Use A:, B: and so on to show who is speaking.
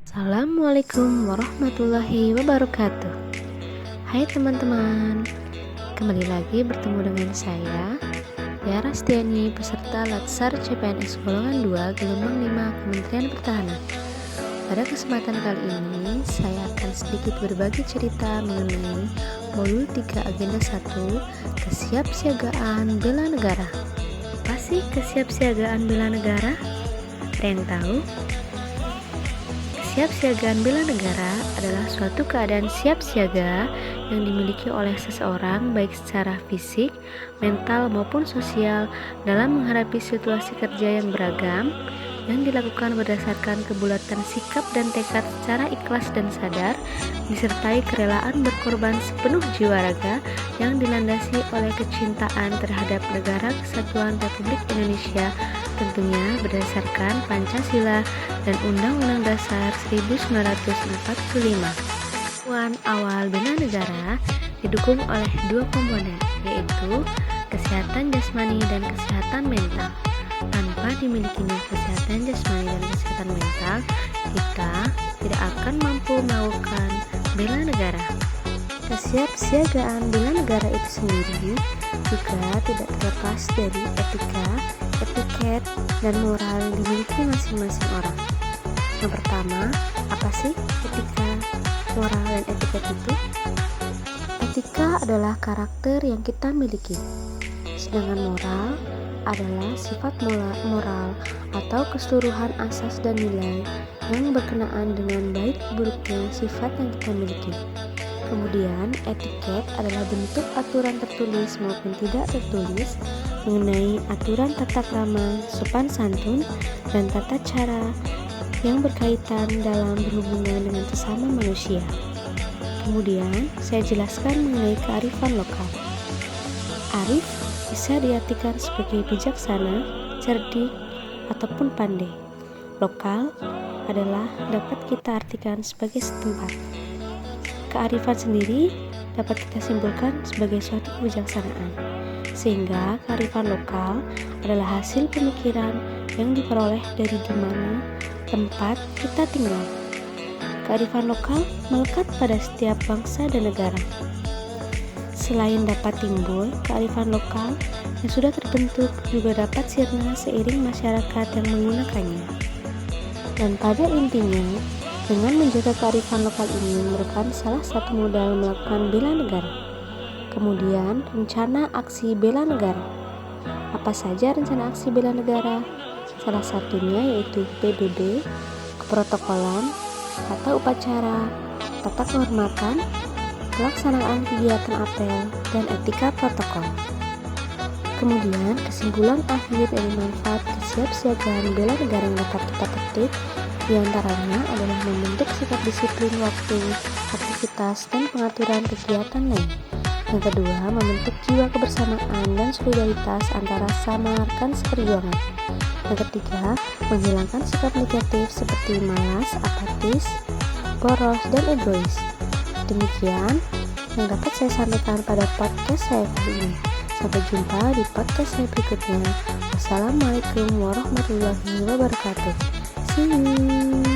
A: Assalamualaikum warahmatullahi wabarakatuh. Hai teman-teman, kembali lagi bertemu dengan saya Yara Stiani, peserta Latsar CPNS Golongan 2 Gelombang 5 Kementerian Pertahanan. Pada kesempatan kali ini, saya akan sedikit berbagi cerita mengenai Modul 3 Agenda 1, Kesiapsiagaan Bela Negara. Apa sih kesiapsiagaan bela negara? Ada yang tahu? Kesiapsiagaan bela negara adalah suatu keadaan siap siaga yang dimiliki oleh seseorang baik secara fisik, mental maupun sosial dalam menghadapi situasi kerja yang beragam yang dilakukan berdasarkan kebulatan sikap dan tekad secara ikhlas dan sadar disertai kerelaan berkorban sepenuh jiwa raga yang dilandasi oleh kecintaan terhadap Negara Kesatuan Republik Indonesia, tentunya berdasarkan Pancasila dan Undang-Undang Dasar 1945. Tujuan awal bela negara didukung oleh dua komponen, yaitu kesehatan jasmani dan kesehatan mental. Tanpa dimilikinya kesehatan jasmani dan kesehatan mental, kita tidak akan mampu melakukan bela negara. Kesiapsiagaan bela negara itu sendiri juga tidak terlepas dari etika, etiket, dan moral yang dimiliki masing-masing orang. Yang pertama, apa sih etika, moral, dan etiket itu? Etika adalah karakter yang kita miliki, sedangkan moral adalah sifat moral atau keseluruhan asas dan nilai yang berkenaan dengan baik buruknya sifat yang kita miliki. Kemudian, etiket adalah bentuk aturan tertulis maupun tidak tertulis mengenai aturan tata krama, sopan santun, dan tata cara yang berkaitan dalam berhubungan dengan sesama manusia. Kemudian, saya jelaskan mengenai kearifan lokal. Arif bisa diartikan sebagai bijaksana, cerdik, ataupun pandai. Lokal adalah dapat kita artikan sebagai setempat. Kearifan sendiri dapat kita simpulkan sebagai suatu kebijaksanaan, sehingga kearifan lokal adalah hasil pemikiran yang diperoleh dari di mana tempat kita tinggal. Kearifan lokal melekat pada setiap bangsa dan negara. Selain dapat timbul, kearifan lokal yang sudah terbentuk juga dapat sirna seiring masyarakat yang menggunakannya. Dan pada intinya, dengan menjaga kearifan lokal ini merupakan salah satu modal melakukan bela negara. Kemudian, rencana aksi bela negara. Apa saja rencana aksi bela negara? Salah satunya yaitu PBB, keprotokolan, tata upacara, tata kehormatan, pelaksanaan kegiatan apel, dan etika protokol. Kemudian, kesimpulan akhir dari manfaat kesiapsiagaan bela negara yang dapat kita petik diantaranya adalah membentuk sikap disiplin waktu, aktivitas, dan pengaturan kegiatan lain. Yang kedua, membentuk jiwa kebersamaan dan solidaritas antara sama rekan seperjuangan. Yang ketiga, menghilangkan sikap negatif seperti malas, apatis, boros, dan egois. Demikian yang dapat saya sampaikan pada podcast saya kali ini. Sampai jumpa di podcast saya berikutnya. Wassalamualaikum warahmatullahi wabarakatuh. See you.